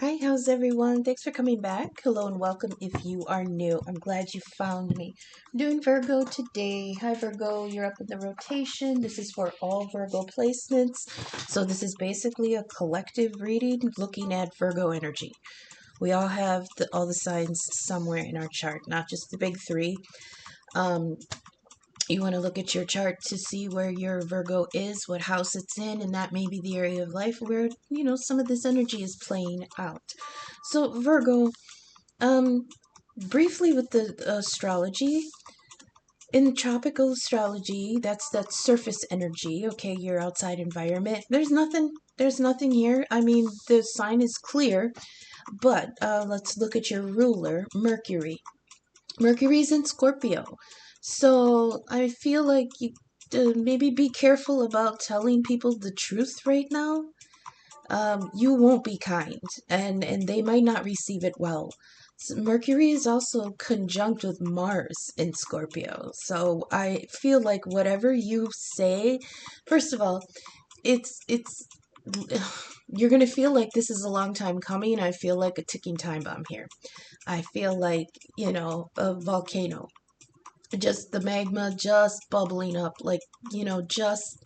Hi, how's everyone? Thanks for coming back. Hello and welcome if you are new. I'm glad you found me. I'm doing Virgo today. Hi, Virgo. You're up in the rotation. This is for all Virgo placements. So this is basically a collective reading looking at Virgo energy. We all have all the signs somewhere in our chart, not just the big three. You want to look at your chart to see where your Virgo is, what house it's in, and that may be the area of life where, some of this energy is playing out. So Virgo, briefly with the astrology, in tropical astrology, that's that surface energy, okay, your outside environment. There's nothing here. I mean, the sign is clear, but let's look at your ruler, Mercury. Mercury's in Scorpio. So I feel like you maybe be careful about telling people the truth right now. You won't be kind, and they might not receive it well. So Mercury is also conjunct with Mars in Scorpio. So I feel like whatever you say, first of all, it's you're going to feel like this is a long time coming. I feel like a ticking time bomb here. I feel like, a volcano. Just the magma just bubbling up, like, just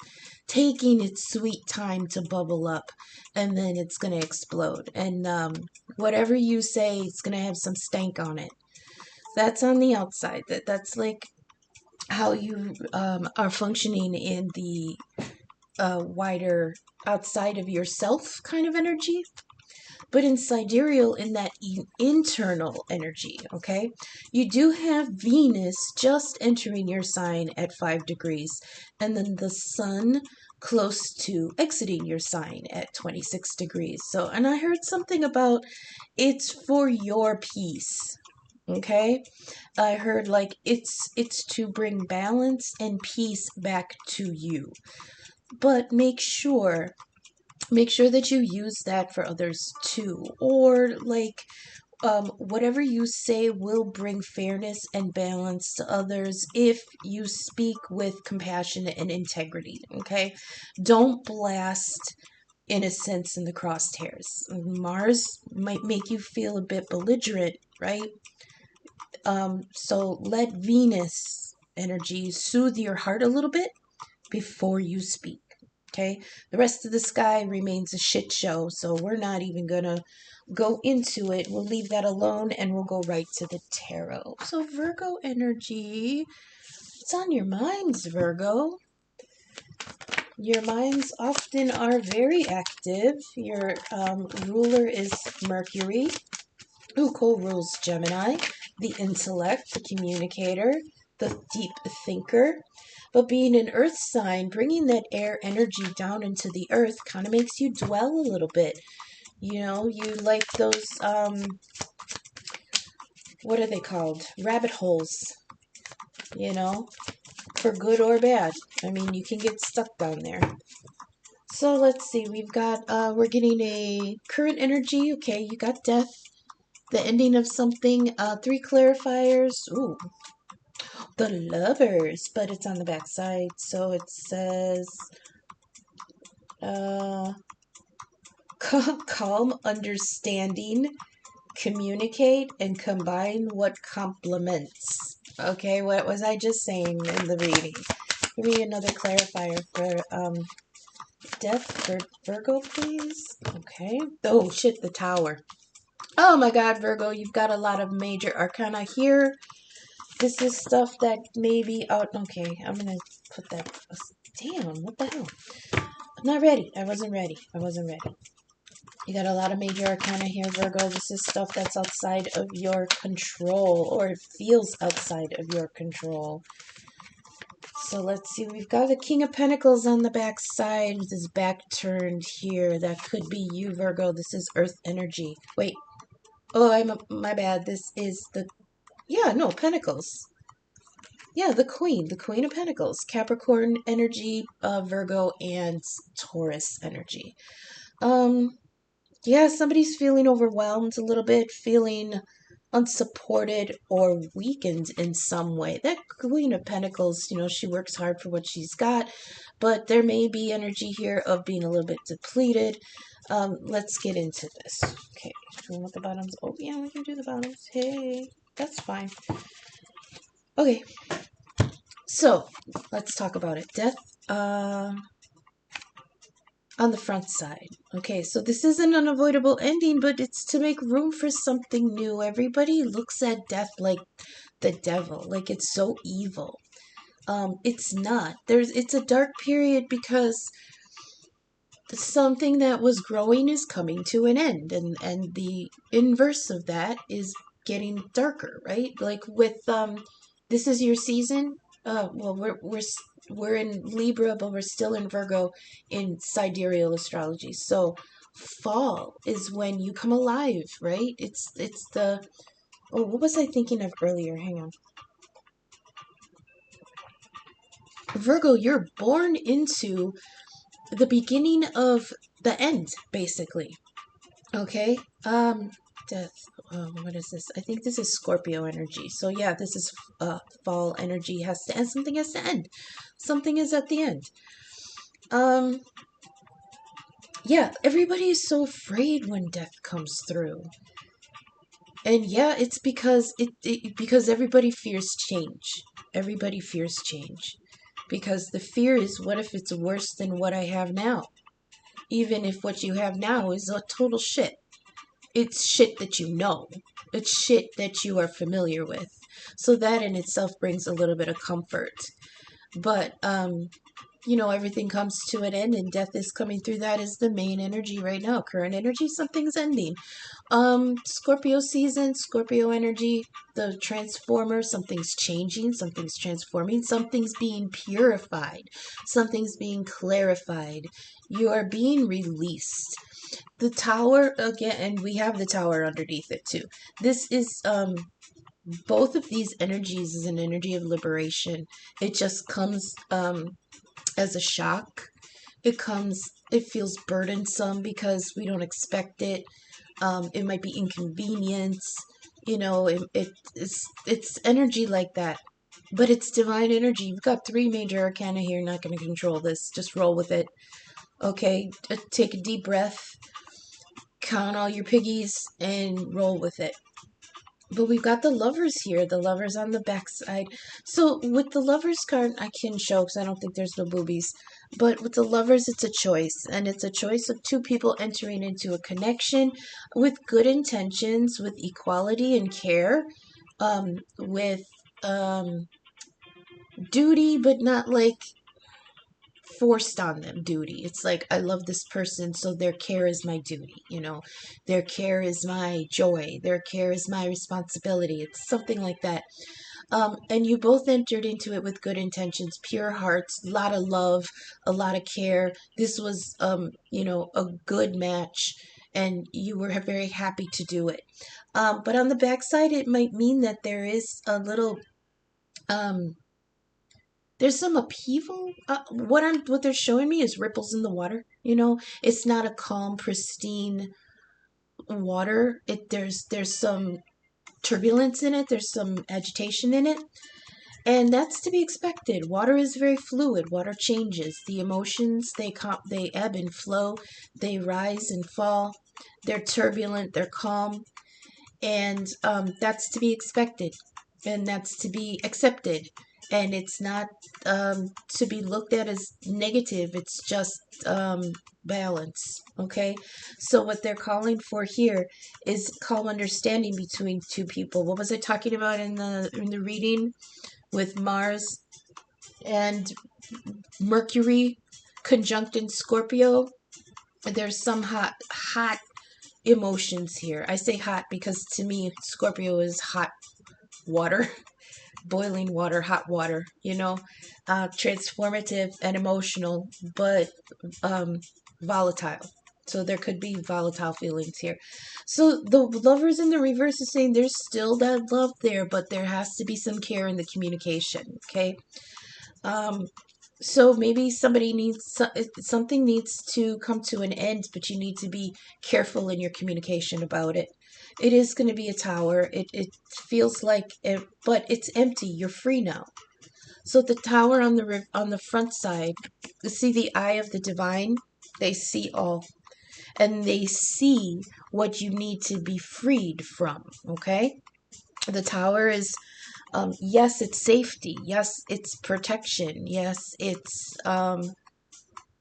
taking its sweet time to bubble up, and then it's going to explode. And whatever you say, it's going to have some stank on it. That's on the outside. That's like how you are functioning in the wider outside of yourself kind of energy. But in sidereal, in that internal energy, okay, you do have Venus just entering your sign at 5 degrees, and then the sun close to exiting your sign at 26 degrees. So, and I heard something about it's for your peace. Okay, I heard like it's to bring balance and peace back to you. But make sure that you use that for others too, or like whatever you say will bring fairness and balance to others if you speak with compassion and integrity. Okay, don't blast innocence in the crosshairs. Mars might make you feel a bit belligerent, right? So let Venus energy soothe your heart a little bit before you speak. Okay, the rest of the sky remains a shit show, so we're not even gonna go into it. We'll leave that alone and we'll go right to the tarot. So, Virgo energy, it's on your minds, Virgo. Your minds often are very active. Your ruler is Mercury, who co-rules Gemini, the intellect, the communicator, the deep thinker. But being an earth sign, bringing that air energy down into the earth kind of makes you dwell a little bit. You like those, what are they called? Rabbit holes, for good or bad. I mean, you can get stuck down there. So let's see, we're getting a current energy. Okay, you got death, the ending of something, 3 clarifiers. Ooh, the lovers, but it's on the back side. So it says, calm, understanding, communicate, and combine what complements. Okay, what was I just saying in the reading? Give me another clarifier for death for Virgo, please. Okay. Oh, shit, the Tower. Oh my God, Virgo, you've got a lot of major arcana here. This is stuff that may be out. Okay, I'm going to put that. Damn, what the hell? I'm not ready. I wasn't ready. You got a lot of major arcana here, Virgo. This is stuff that's outside of your control, or it feels outside of your control. So let's see. We've got the King of Pentacles on the back side with his back turned here. That could be you, Virgo. This is Earth energy. Wait. Oh, my bad. This is Pentacles. Yeah, the Queen of Pentacles. Capricorn energy, Virgo, and Taurus energy. Yeah, somebody's feeling overwhelmed a little bit, feeling unsupported or weakened in some way. That Queen of Pentacles, she works hard for what she's got, but there may be energy here of being a little bit depleted. Let's get into this. Okay, You want the bottoms? Oh, yeah, we can do the bottoms. Hey, that's fine. Okay, so let's talk about it. Death on the front side. Okay, so this is an unavoidable ending, but it's to make room for something new. Everybody looks at death like the devil, like it's so evil. It's not. It's a dark period because something that was growing is coming to an end, and the inverse of that is getting darker, right? Like with this is your season. Well, we're in Libra, but we're still in Virgo in sidereal astrology. So fall is when you come alive, right? It's the oh, what was I thinking of earlier? Hang on. Virgo, you're born into the beginning of the end, basically. Okay. Death. What is this? I think this is Scorpio energy. So yeah, this is fall energy has to end. Something has to end. Something is at the end. Um, yeah, everybody is so afraid when death comes through. And yeah, it's because because everybody fears change. Everybody fears change. Because the fear is, what if it's worse than what I have now? Even if what you have now is a total shit. It's shit that you know. It's shit that you are familiar with. So that in itself brings a little bit of comfort. But everything comes to an end and death is coming through. That is the main energy right now. Current energy, something's ending. Scorpio season, Scorpio energy, the transformer, something's changing, something's transforming, something's being purified, something's being clarified. You are being released. The tower again, and we have the tower underneath it too. This is both of these energies is an energy of liberation. It just comes as a shock. It feels burdensome because we don't expect it. It might be inconvenience. It's energy like that. But it's divine energy. You've got three major arcana here. Not going to control this. Just roll with it. Okay, take a deep breath. Count all your piggies and roll with it. But we've got the lovers here, the lovers on the backside. So with the lovers card, I can show because I don't think there's no boobies. But with the lovers, it's a choice. And it's a choice of two people entering into a connection with good intentions, with equality and care, with duty, but not like forced on them duty. It's like, I love this person, so their care is my duty, their care is my joy, their care is my responsibility. It's something like that. And you both entered into it with good intentions, pure hearts, a lot of love, a lot of care. This was a good match, and you were very happy to do it. But on the backside, it might mean that there is a little there's some upheaval. What they're showing me is ripples in the water. It's not a calm, pristine water. There's some turbulence in it. There's some agitation in it, and that's to be expected. Water is very fluid. Water changes. The emotions they ebb and flow. They rise and fall. They're turbulent. They're calm, and that's to be expected, and that's to be accepted. And it's not to be looked at as negative. It's just balance. Okay, so what they're calling for here is calm understanding between two people. What was I talking about in the reading with Mars and Mercury conjunct in Scorpio? There's some hot emotions here. I say hot because to me Scorpio is hot water. Boiling water, hot water, transformative and emotional, but volatile. So there could be volatile feelings here. So the lovers in the reverse is saying there's still that love there, but there has to be some care in the communication. Okay. So maybe something needs to come to an end, but you need to be careful in your communication about it. It is going to be a tower. It feels like it, but it's empty. You're free now. So the tower on the front side, you see the eye of the divine. They see all, and they see what you need to be freed from, okay? The tower is, yes, it's safety. Yes, it's protection. Yes, it's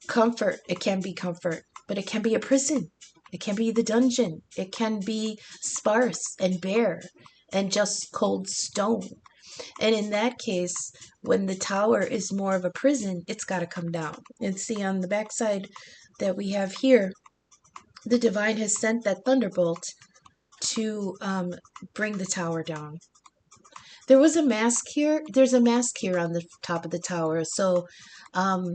comfort. It can be comfort, but it can be a prison. It can be the dungeon. It can be sparse and bare and just cold stone. And in that case, when the tower is more of a prison, it's got to come down. And see on the backside that we have here, the divine has sent that thunderbolt to bring the tower down. There was a mask here. There's a mask here on the top of the tower. So um,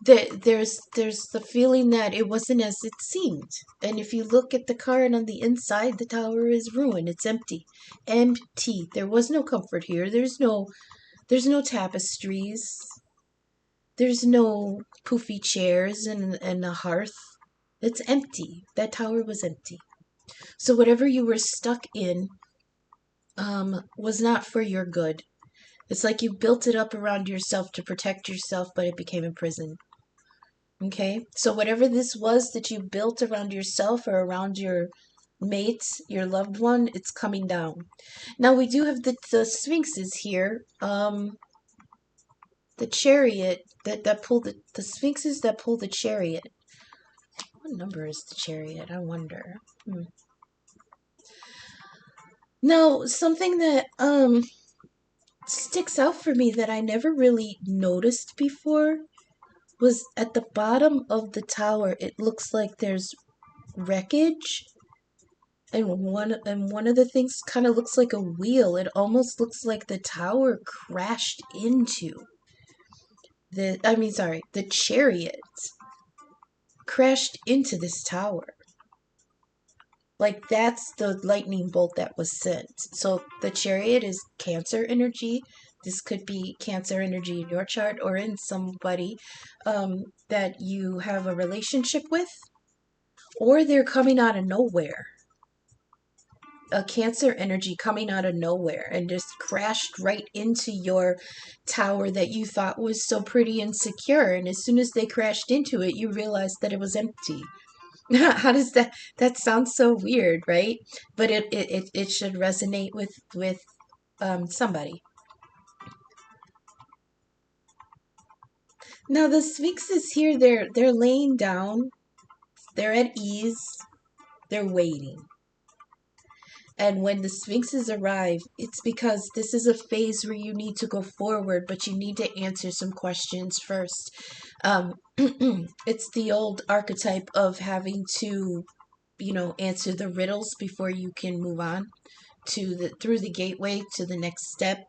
there's the feeling that it wasn't as it seemed. And if you look at the card on the inside, the tower is ruined. It's empty. Empty. There was no comfort here. There's no tapestries. There's no poofy chairs and a hearth. It's empty. That tower was empty. So whatever you were stuck in was not for your good. It's like you built it up around yourself to protect yourself, but it became a prison. Okay? So whatever this was that you built around yourself or around your mates, your loved one, it's coming down. Now we do have the sphinxes here. The chariot that pulled the sphinxes that pull the chariot. What number is the chariot? I wonder. Now, something that sticks out for me that I never really noticed before was at the bottom of the tower. It looks like there's wreckage, and one of the things kind of looks like a wheel. It almost looks like the tower crashed into the chariot crashed into this tower. Like that's the lightning bolt that was sent. So the chariot is Cancer energy. This could be Cancer energy in your chart or in somebody that you have a relationship with, or they're coming out of nowhere. A Cancer energy coming out of nowhere and just crashed right into your tower that you thought was so pretty and secure. And as soon as they crashed into it, you realized that it was empty. How does that sounds so weird, right? But it should resonate with somebody. Now the sphinxes here, they're laying down, they're at ease, they're waiting. And when the sphinxes arrive, it's because this is a phase where you need to go forward, but you need to answer some questions first. It's the old archetype of having to, answer the riddles before you can move on through the gateway to the next step,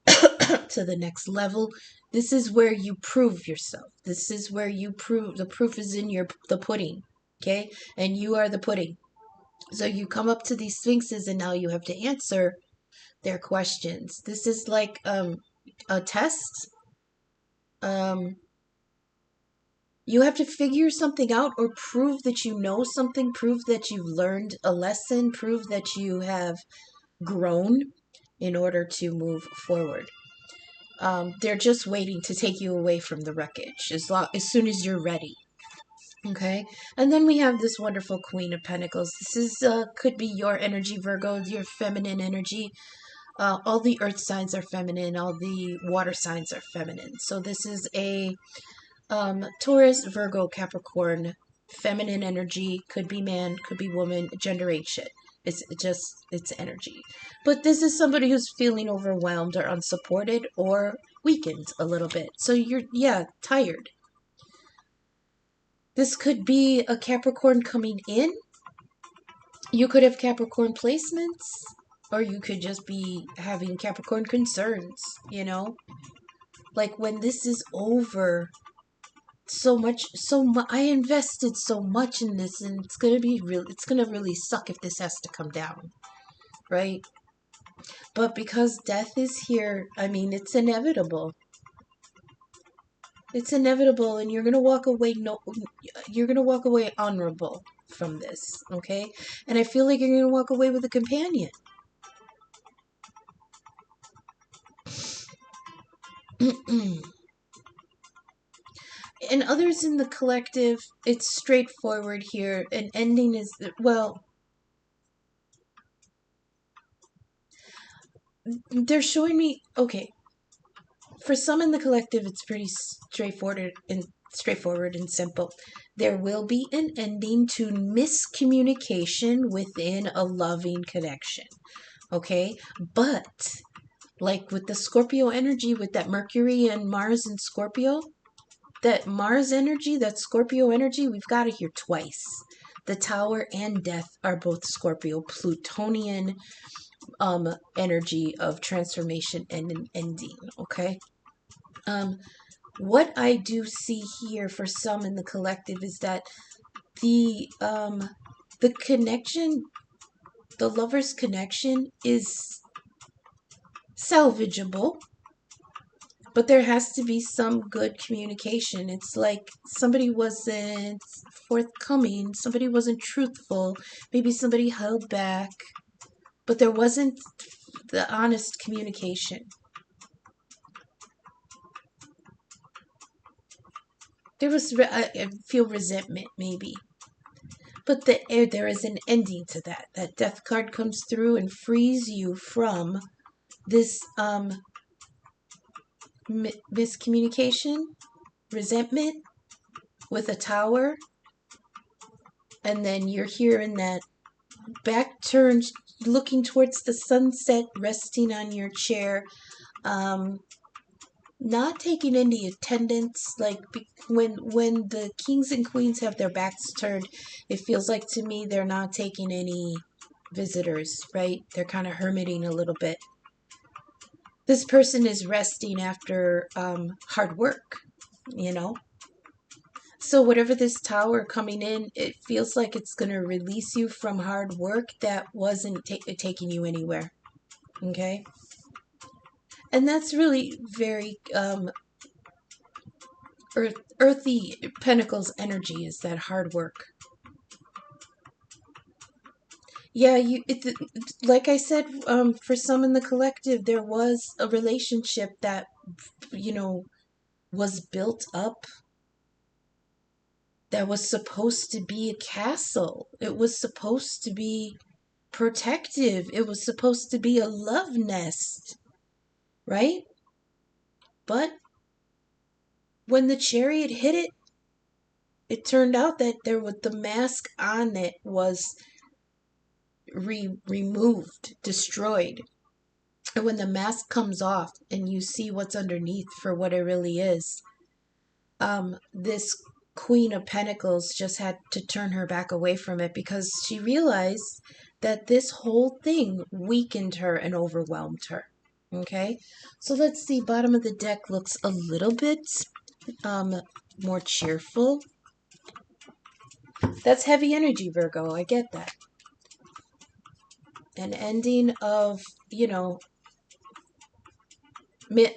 to the next level. This is where you prove yourself. This is where you prove the proof is in the pudding, okay? And you are the pudding. So you come up to these sphinxes and now you have to answer their questions. This is like a test. You have to figure something out or prove that you know something, prove that you've learned a lesson, prove that you have grown in order to move forward. They're just waiting to take you away from the wreckage as soon as you're ready. Okay, and then we have this wonderful Queen of Pentacles. This is could be your energy, Virgo, your feminine energy. All the earth signs are feminine. All the water signs are feminine. So this is a Taurus, Virgo, Capricorn, feminine energy. Could be man, could be woman. Gender ain't shit. It's energy. But this is somebody who's feeling overwhelmed or unsupported or weakened a little bit. So you're tired. This could be a Capricorn coming in. You could have Capricorn placements, or you could just be having Capricorn concerns, Like when this is over, I invested so much in this, and it's gonna really suck if this has to come down, right? But because death is here, it's inevitable. It's inevitable, and you're gonna walk away. You're gonna walk away honorable from this, okay? And I feel like you're gonna walk away with a companion. and others in the collective, it's straightforward here. An ending is, well, they're showing me, okay, for some in the collective, it's pretty straightforward and simple. There will be an ending to miscommunication within a loving connection. Okay? But like with the Scorpio energy, with that Mercury and Mars in Scorpio, that Mars energy, that Scorpio energy, we've got it here twice. The Tower and Death are both Scorpio, Plutonian energy of transformation and an ending. Okay? What I do see here for some in the collective is that the connection, the lover's connection, is salvageable, but there has to be some good communication. It's like somebody wasn't forthcoming, somebody wasn't truthful, maybe somebody held back, but there wasn't the honest communication. There was, I feel resentment, maybe. But there is an ending to that. That death card comes through and frees you from this miscommunication, resentment with a tower. And then you're here in that back turned, looking towards the sunset, resting on your chair. Not taking any attendance. Like when the kings and queens have their backs turned, it feels like to me they're not taking any visitors, right? They're kind of hermiting a little bit. This person is resting after hard work, you know? So whatever this tower coming in, it feels like it's going to release you from hard work that wasn't taking you anywhere, okay? And that's really very earthy Pentacles energy, is that hard work. Yeah, like I said, for some in the collective, there was a relationship that, was built up, that was supposed to be a castle. It was supposed to be protective. It was supposed to be a love nest, right? But when the chariot hit it, it turned out that the mask on it was removed, destroyed. And when the mask comes off and you see what's underneath for what it really is, this Queen of Pentacles just had to turn her back away from it because she realized that this whole thing weakened her and overwhelmed her. Okay, so let's see. Bottom of the deck looks a little bit more cheerful. That's heavy energy, Virgo. I get that. An ending of,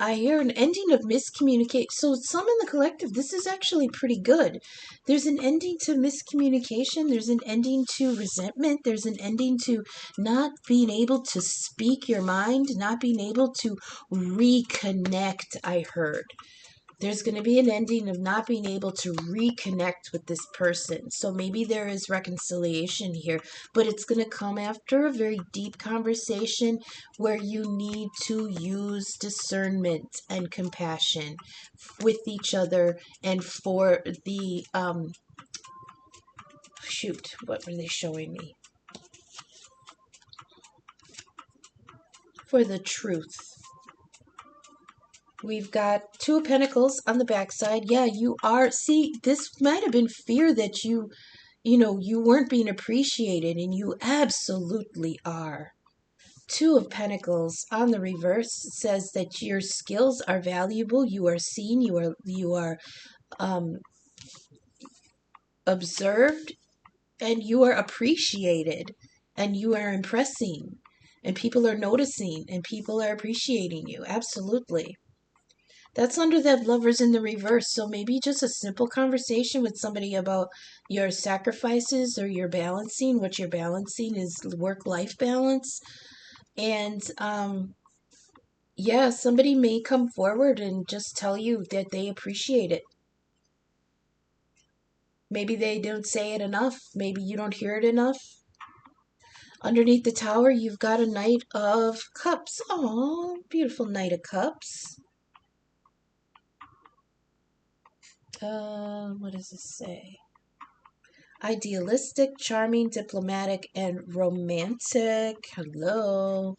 I hear an ending of miscommunication. So some in the collective, this is actually pretty good. There's an ending to miscommunication. There's an ending to resentment. There's an ending to not being able to speak your mind, not being able to reconnect, I heard. There's going to be an ending of not being able to reconnect with this person. So maybe there is reconciliation here, but it's going to come after a very deep conversation where you need to use discernment and compassion with each other and for the, what were they showing me? For the truth. We've got Two of Pentacles on the backside. Yeah, you are. See, this might have been fear that you weren't being appreciated, and you absolutely are. Two of Pentacles on the reverse says that your skills are valuable. You are seen. You are observed, and you are appreciated, and you are impressing, and people are noticing, and people are appreciating you. Absolutely. That's under that Lovers in the reverse. So maybe just a simple conversation with somebody about your sacrifices or your balancing. What you're balancing is work-life balance. And somebody may come forward and just tell you that they appreciate it. Maybe they don't say it enough. Maybe you don't hear it enough. Underneath the tower, you've got a Knight of Cups. Oh, beautiful Knight of Cups. What does this say? Idealistic, charming, diplomatic, and romantic. Hello.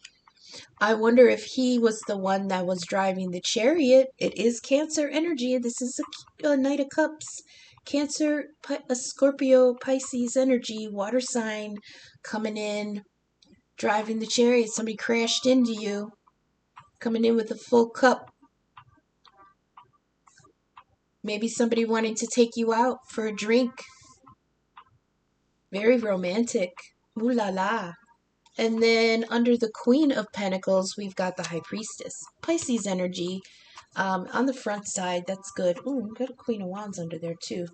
I wonder if he was the one that was driving the chariot. It is Cancer energy. This is a Knight of Cups. Cancer, a Scorpio, Pisces energy, water sign coming in, driving the chariot. Somebody crashed into you, coming in with a full cup. Maybe somebody wanting to take you out for a drink. Very romantic. Ooh la la. And then under the Queen of Pentacles, we've got the High Priestess. Pisces energy. On the front side, that's good. Ooh, we've got a Queen of Wands under there too.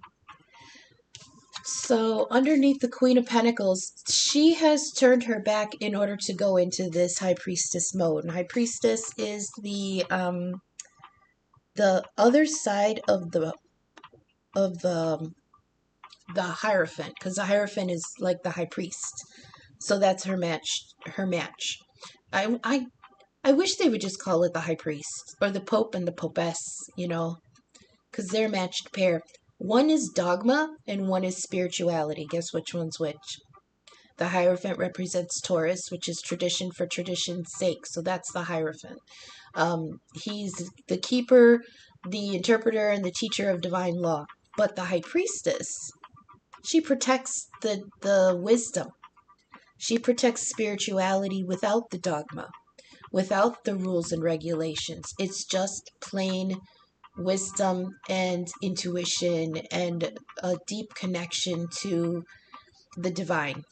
So underneath the Queen of Pentacles, she has turned her back in order to go into this High Priestess mode. And High Priestess is the other side of the Hierophant, because the Hierophant is like the High Priest. So that's her match. I wish they would just call it the High Priest or the Pope and the Popess, you know, because they're a matched pair. One is dogma and one is spirituality. Guess which one's which? The Hierophant represents Taurus, which is tradition for tradition's sake. So that's the Hierophant. He's the keeper, the interpreter, and the teacher of divine law. But the High Priestess, she protects the wisdom. She protects spirituality without the dogma, without the rules and regulations. It's just plain wisdom and intuition and a deep connection to the divine.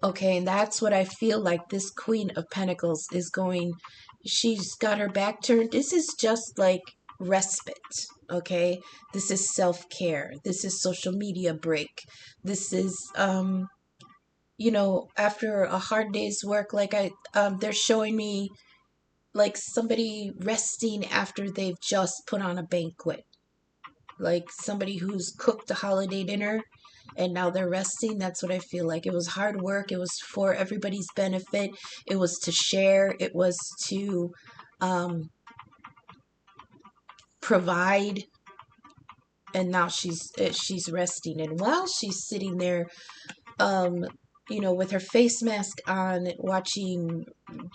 Okay, and that's what I feel like this Queen of Pentacles is going. She's got her back turned. This is just like respite. Okay, this is self-care. This is social media break. This is you know, after a hard day's work, like they're showing me like somebody resting after they've just put on a banquet. Like somebody who's cooked a holiday dinner and now they're resting. That's what I feel like. It was hard work. It was for everybody's benefit. It was to share. It was to provide. And now she's resting. And while she's sitting there, you know, with her face mask on, watching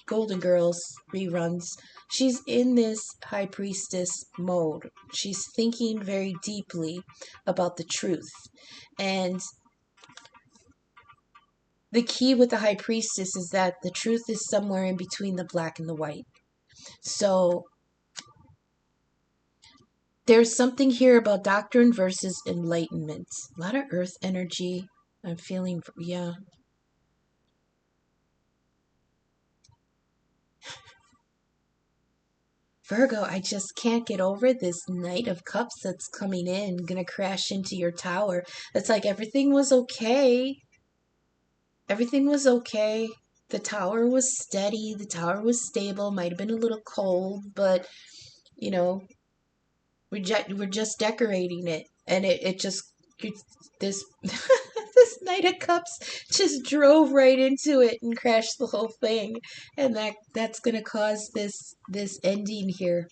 Golden Girls reruns, she's in this High Priestess mode. She's thinking very deeply about the truth. And the key with the High Priestess is that the truth is somewhere in between the black and the white. So there's something here about doctrine versus enlightenment. A lot of earth energy. I'm feeling, yeah. Virgo, I just can't get over this Knight of Cups that's coming in, gonna crash into your tower. It's like everything was okay. Everything was okay. The tower was steady. The tower was stable. Might have been a little cold, but, you know, we're just decorating it. And it just, this, this Knight of Cups just drove right into it and crashed the whole thing. And that's going to cause this ending here.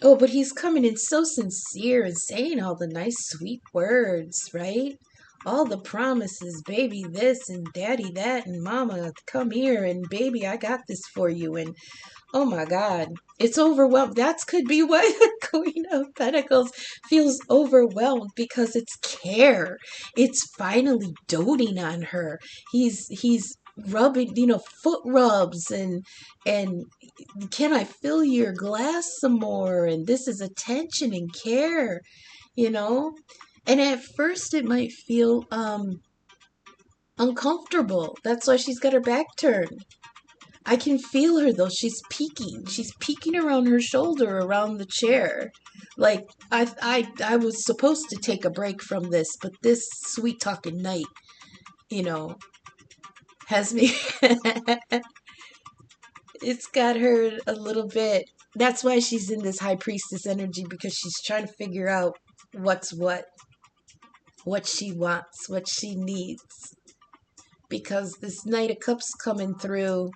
Oh, but he's coming in so sincere and saying all the nice, sweet words, right? All the promises, baby this and daddy that and mama come here and baby I got this for you and oh my God, it's overwhelmed. That could be why the Queen of Pentacles feels overwhelmed because it's care. It's finally doting on her. He's rubbing, you know, foot rubs and can I fill your glass some more? And this is attention and care, you know. And at first it might feel uncomfortable. That's why she's got her back turned. I can feel her though. She's peeking. She's peeking around her shoulder, around the chair. Like I was supposed to take a break from this, but this sweet talking knight, you know, has me. It's got her a little bit That's why she's in this high priestess energy, because she's trying to figure out what's what she wants, what she needs. Because this Knight of Cups coming through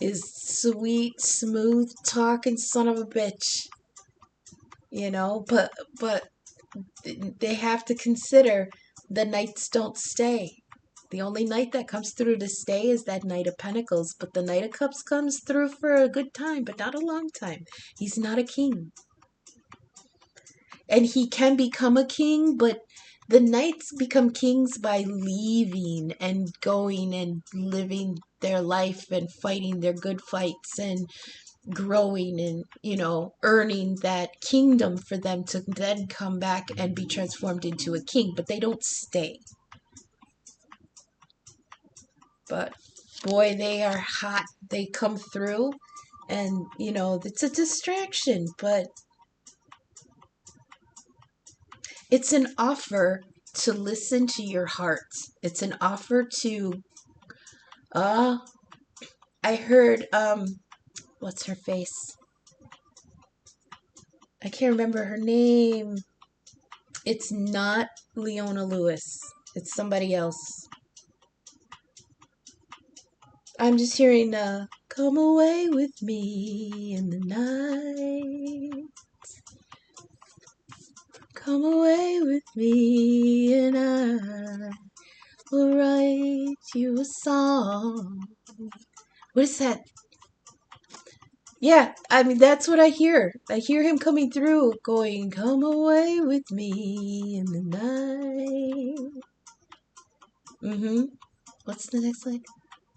is sweet, smooth talking son of a bitch. You know, but they have to consider the knights don't stay. The only knight that comes through to stay is that Knight of Pentacles, but the Knight of Cups comes through for a good time, but not a long time. He's not a king. And he can become a king, but the knights become kings by leaving and going and living their life and fighting their good fights and growing and, you know, earning that kingdom for them to then come back and be transformed into a king, but they don't stay. But boy, they are hot. They come through and, you know, it's a distraction, but it's an offer to listen to your heart. It's an offer to, I heard, what's her face? I can't remember her name. It's not Leona Lewis. It's somebody else. I'm just hearing, come away with me in the night. Come away with me and I will write you a song. What is that? Yeah, I mean, that's what I hear. I hear him coming through going, come away with me in the night. What's the next line?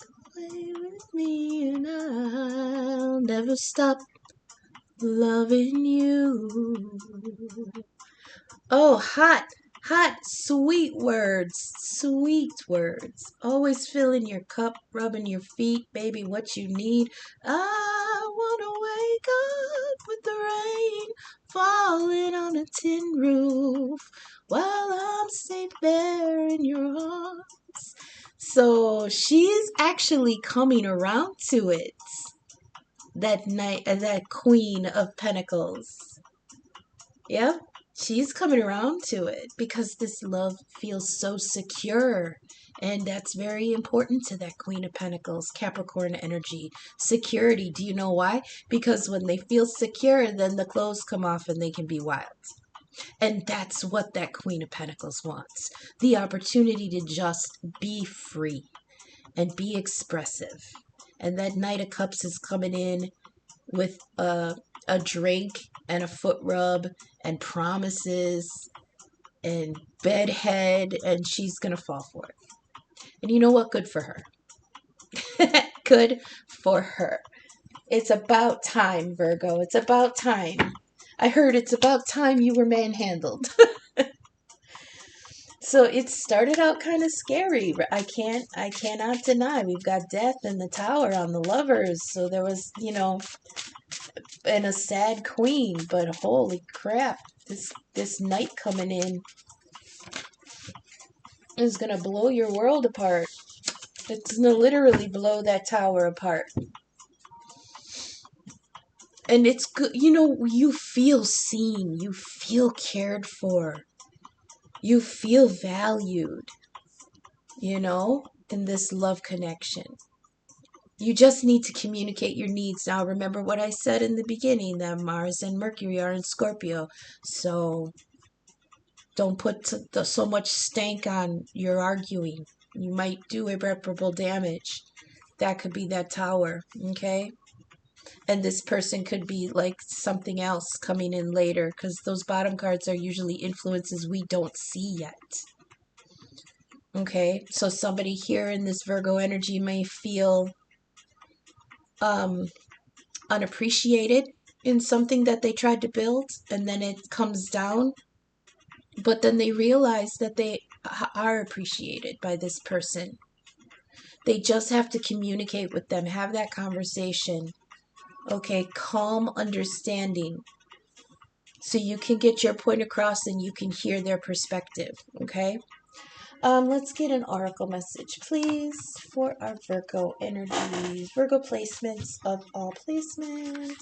Come away with me and I'll never stop loving you. Oh, hot, sweet words, Always filling your cup, rubbing your feet, baby, what you need. I wanna wake up with the rain falling on a tin roof while I'm safe there in your arms. So she's actually coming around to it. That night, that Queen of Pentacles. Yep. She's coming around to it because this love feels so secure. And that's very important to that Queen of Pentacles, Capricorn energy. Security. Do you know why? Because when they feel secure, then the clothes come off and they can be wild. And that's what that Queen of Pentacles wants. The opportunity to just be free and be expressive. And that Knight of Cups is coming in with a drink and a foot rub and promises and bedhead, and she's gonna fall for it. And you know what? Good for her. Good for her. It's about time, Virgo. It's about time. I heard it's about time you were manhandled. So it started out kind of scary. I cannot deny. We've got death in the tower on the lovers. So there was, you know, and a sad queen, but holy crap, this knight coming in is gonna blow your world apart. It's gonna literally blow that tower apart. And it's good, you know, you feel seen, you feel cared for, you feel valued, you know, in this love connection. You just need to communicate your needs. Now, remember what I said in the beginning, that Mars and Mercury are in Scorpio. So don't put so much stank on your arguing. You might do irreparable damage. That could be that tower, okay? And this person could be like something else coming in later, because those bottom cards are usually influences we don't see yet. Okay, so somebody here in this Virgo energy may feel unappreciated in something that they tried to build, and then it comes down, but then they realize that they are appreciated by this person. They just have to communicate with them, have that conversation. Okay, calm understanding, so you can get your point across and you can hear their perspective. Okay, Let's get an oracle message, please, for our Virgo energies. Virgo placements of all placements.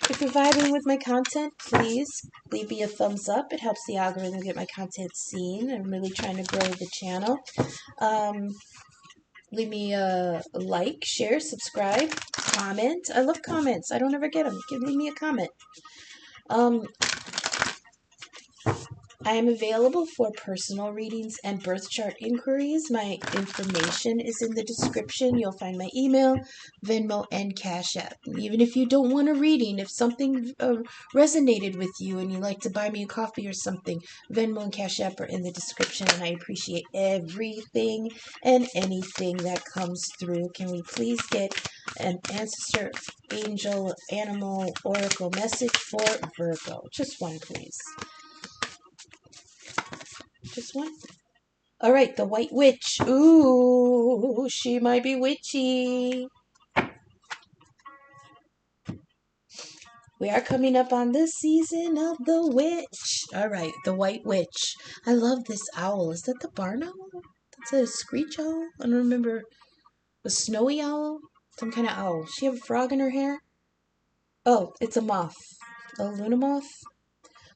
If you're vibing with my content, please leave me a thumbs up. It helps the algorithm get my content seen. I'm really trying to grow the channel. Leave me a like, share, subscribe, comment. I love comments. I don't ever get them. Leave me a comment. I am available for personal readings and birth chart inquiries. My information is in the description. You'll find my email, Venmo, and CashApp. Even if you don't want a reading, if something resonated with you and you'd like to buy me a coffee or something, Venmo and CashApp are in the description, and I appreciate everything and anything that comes through. Can we please get an ancestor, angel, animal, oracle message for Virgo? Just one, please. Just one. All right, the White Witch. Ooh, she might be witchy. We are coming up on this season of the witch. All right, the White Witch. I love this owl. Is that the barn owl? That's a screech owl? I don't remember. A snowy owl? Some kind of owl. Does she have a frog in her hair? Oh, it's a moth. A Luna moth?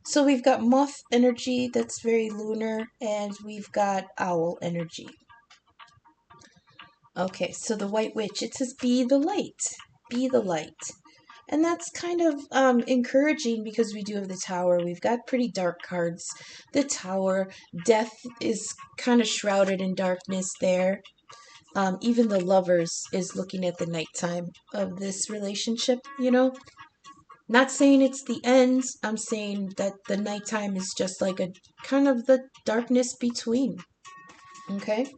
So we've got moth energy that's very lunar, and we've got owl energy. Okay, so the White Witch, it says be the light. Be the light. And that's kind of encouraging because we do have the Tower. We've got pretty dark cards. The Tower, death is kind of shrouded in darkness there. Even the Lovers is looking at the nighttime of this relationship, you know. Not saying it's the end. I'm saying that the nighttime is just like a kind of the darkness between. Okay.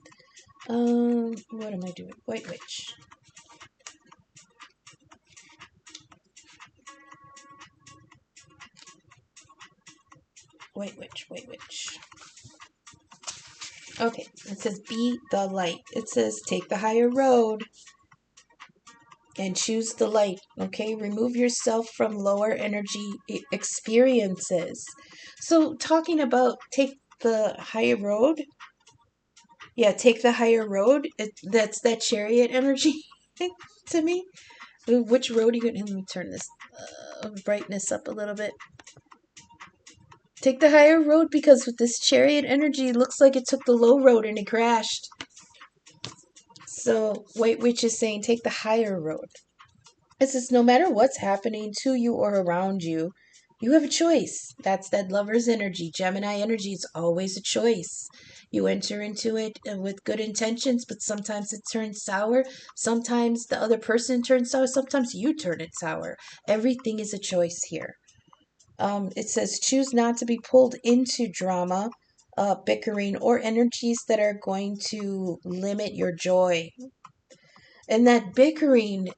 What am I doing? White Witch. White Witch, White Witch. Okay, it says be the light. It says take the higher road and choose the light. Okay, remove yourself from lower energy experiences. So talking about take the higher road. Yeah, take the higher road. That's that chariot energy to me. Which road are you going to... Let me turn this brightness up a little bit. Take the higher road because with this chariot energy, it looks like it took the low road and it crashed. So White Witch is saying take the higher road. It says no matter what's happening to you or around you, you have a choice. That's that Lover's energy. Gemini energy is always a choice. You enter into it with good intentions, but sometimes it turns sour. Sometimes the other person turns sour. Sometimes you turn it sour. Everything is a choice here. It says choose not to be pulled into drama, bickering, or energies that are going to limit your joy. And that bickering,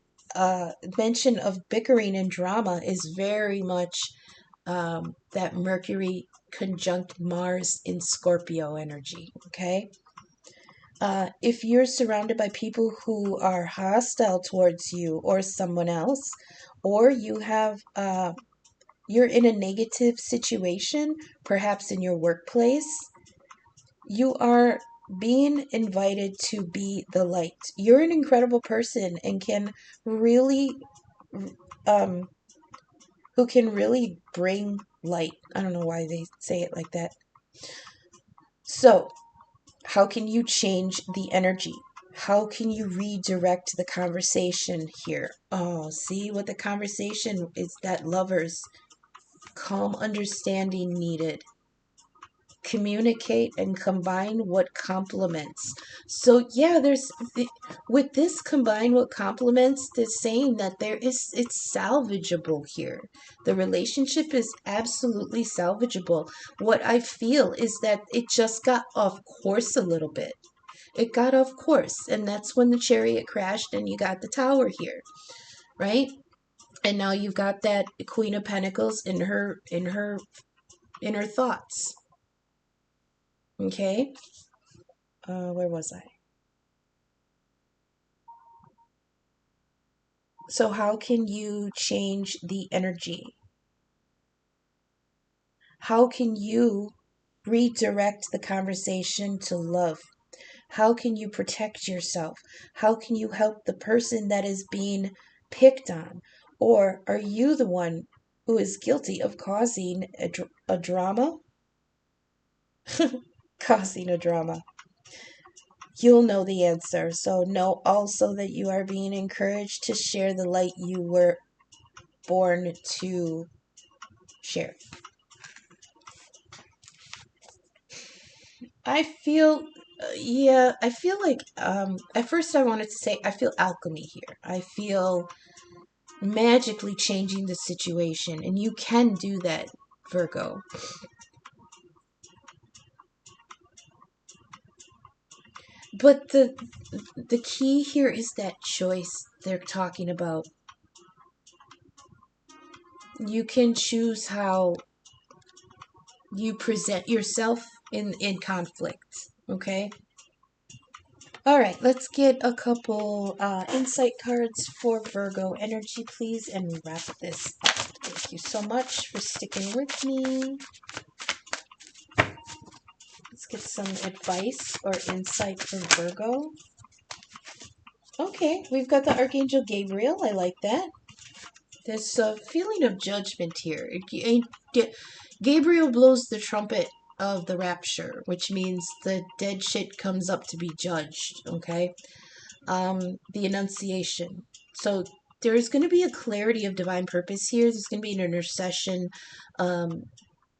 mention of bickering and drama is very much that Mercury conjunct Mars in Scorpio energy, okay? If you're surrounded by people who are hostile towards you or someone else, or you have you're in a negative situation, perhaps in your workplace, you are being invited to be the light. You're an incredible person and can really, who can really bring light. I don't know why they say it like that. So, how can you change the energy? How can you redirect the conversation here? Oh, see what the conversation is, that Lovers. Calm understanding needed. Communicate and combine what complements. So yeah, with this combine what complements, they're saying that it's salvageable here. The relationship is absolutely salvageable. What I feel is that it just got off course a little bit. It got off course, and that's when the chariot crashed and you got the Tower here, right? And now you've got that Queen of Pentacles in her thoughts. Okay? Where was I? So how can you change the energy? How can you redirect the conversation to love. How can you protect yourself? How can you help the person that is being picked on? Or are you the one who is guilty of causing a drama? Causing a drama. You'll know the answer. So know also that you are being encouraged to share the light you were born to share. I feel, I feel like, at first I wanted to say, I feel alchemy here. I feel magically changing the situation, and you can do that, Virgo. But the key here is that choice they're talking about. You can choose how you present yourself in conflict, okay? All right, let's get a couple insight cards for Virgo energy, please, and wrap this up. Thank you so much for sticking with me. Let's get some advice or insight for Virgo. Okay, we've got the Archangel Gabriel. I like that. There's a feeling of judgment here. Gabriel blows the trumpet of the rapture, which means the dead shit comes up to be judged, okay? The Annunciation. So there's going to be a clarity of divine purpose here. There's going to be an intercession,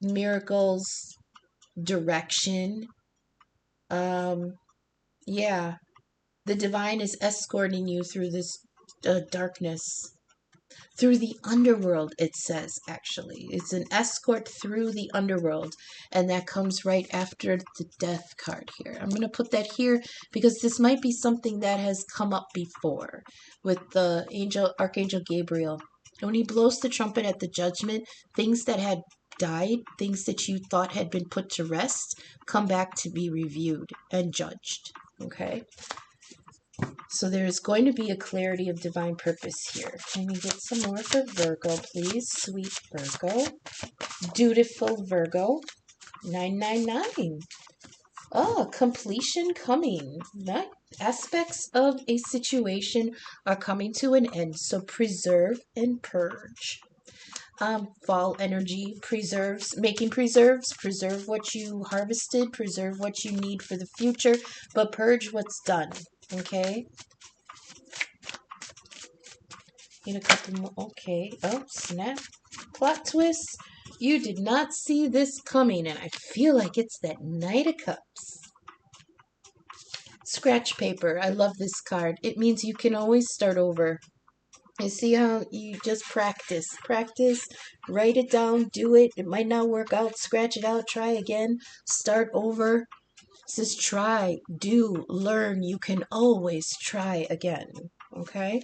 miracles, direction. Yeah, the divine is escorting you through this darkness. Through the underworld, it says, actually. It's an escort through the underworld, and that comes right after the death card here. I'm going to put that here because this might be something that has come up before with the Archangel Gabriel. When he blows the trumpet at the judgment, things that had died, things that you thought had been put to rest, come back to be reviewed and judged. Okay? So there's going to be a clarity of divine purpose here. Can we get some more for Virgo, please? Sweet Virgo. Dutiful Virgo. 999. Oh, completion coming. That aspects of a situation are coming to an end. So preserve and purge. Fall energy preserves, making preserves, preserve what you harvested, preserve what you need for the future, but purge what's done. Okay? In a couple more. Okay. Oh, snap. Plot twist. You did not see this coming, and I feel like it's that Knight of Cups. Scratch paper. I love this card. It means you can always start over. You see how you just practice. Practice, write it down, do it. It might not work out. Scratch it out, try again, start over. It says try, do, learn. You can always try again. Okay?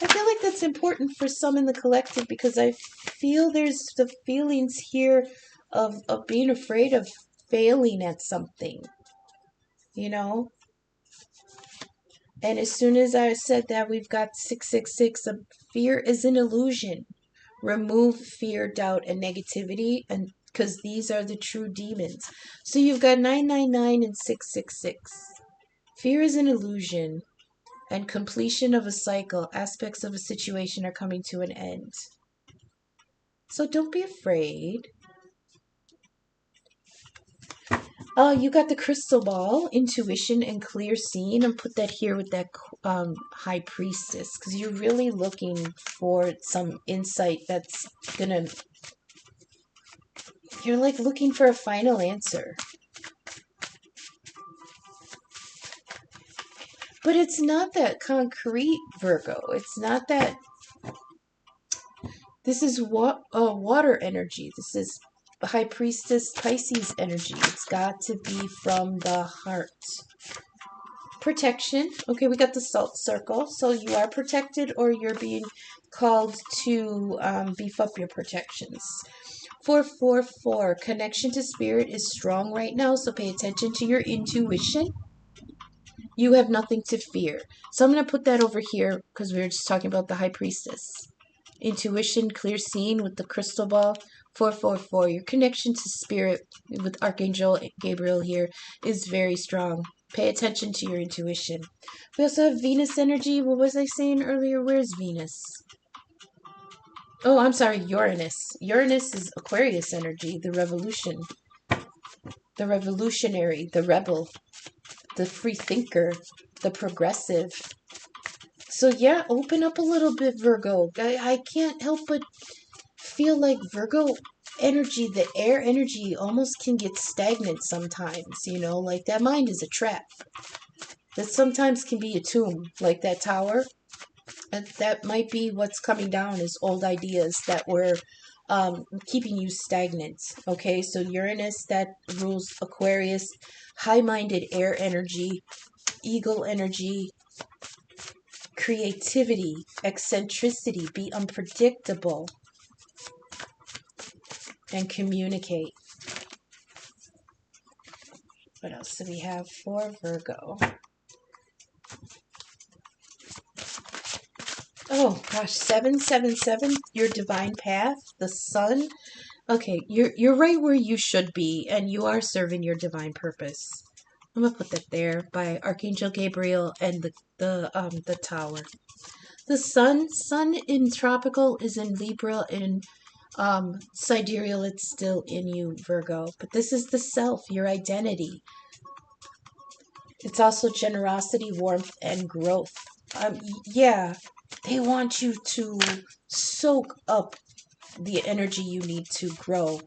I feel like that's important for some in the collective because I feel there's the feelings here of being afraid of failing at something. You know? And as soon as I said that, we've got 666. Fear is an illusion. Remove fear, doubt, and negativity, and because these are the true demons. So you've got 999 and 666. Fear is an illusion, and completion of a cycle, aspects of a situation are coming to an end. So don't be afraid. You got the crystal ball, intuition, and clear seeing, and put that here with that high priestess, because you're really looking for some insight that's gonna. You're like looking for a final answer. But it's not that concrete, Virgo. It's not that. This is water energy. This is High Priestess Pisces energy. It's got to be from the heart. Protection. Okay, we got the salt circle. So you are protected or you're being called to beef up your protections. 444. Connection to spirit is strong right now, so pay attention to your intuition. You have nothing to fear. So I'm going to put that over here because we were just talking about the High Priestess. intuition, clear seeing with the crystal ball. 444. Your connection to spirit with Archangel Gabriel here is very strong. Pay attention to your intuition. We also have Venus energy. What was I saying earlier? Where's Venus? Oh, I'm sorry, Uranus. Uranus is Aquarius energy, the revolution, the revolutionary, the rebel, the free thinker, the progressive. So yeah, open up a little bit, Virgo. I can't help but feel like Virgo energy, the air energy, almost can get stagnant sometimes, you know, like that mind is a trap. That sometimes can be a tomb, like that tower. And that might be what's coming down is old ideas that were keeping you stagnant. Okay, so Uranus, that rules Aquarius, high-minded air energy, eagle energy, creativity, eccentricity, be unpredictable, and communicate. What else do we have for Virgo? Oh gosh, 777, your divine path, the sun. Okay, you're right where you should be, and you are serving your divine purpose. I'm gonna put that there by Archangel Gabriel and the tower. The sun in tropical is in Libra, in sidereal it's still in you, Virgo. But this is the self, your identity. It's also generosity, warmth, and growth. Yeah, they want you to soak up the energy you need to grow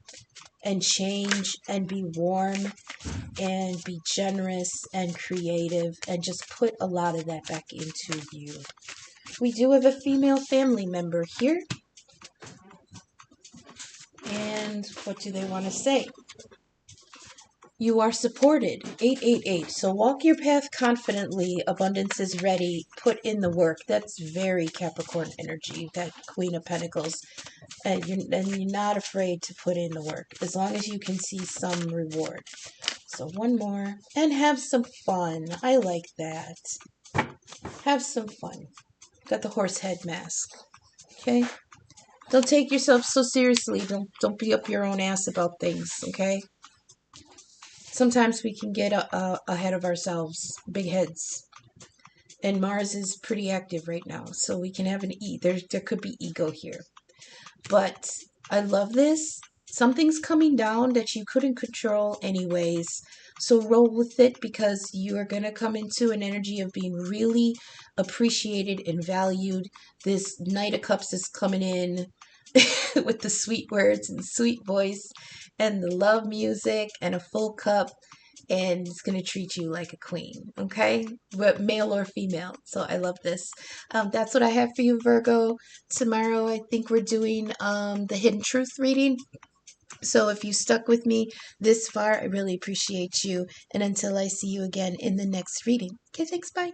and change and be warm and be generous and creative and just put a lot of that back into you. We do have a female family member here. And what do they want to say? You are supported. 888. So walk your path confidently. Abundance is ready. Put in the work. That's very Capricorn energy, that Queen of Pentacles. And you're not afraid to put in the work, as long as you can see some reward. So one more. And have some fun. I like that. Have some fun. Got the horse head mask. Okay? Don't take yourself so seriously. Don't be up your own ass about things, okay? Sometimes we can get ahead of ourselves, big heads. And Mars is pretty active right now, so we can have there could be ego here. But I love this. Something's coming down that you couldn't control anyways. So roll with it, because you are going to come into an energy of being really appreciated and valued. This Knight of Cups is coming in with the sweet words and sweet voice and the love music and a full cup, and it's going to treat you like a queen, okay? But male or female. So I love this. That's what I have for you, Virgo. Tomorrow I think we're doing the Hidden Truth reading. So if you stuck with me this far, I really appreciate you. And until I see you again in the next reading. Okay, thanks, bye.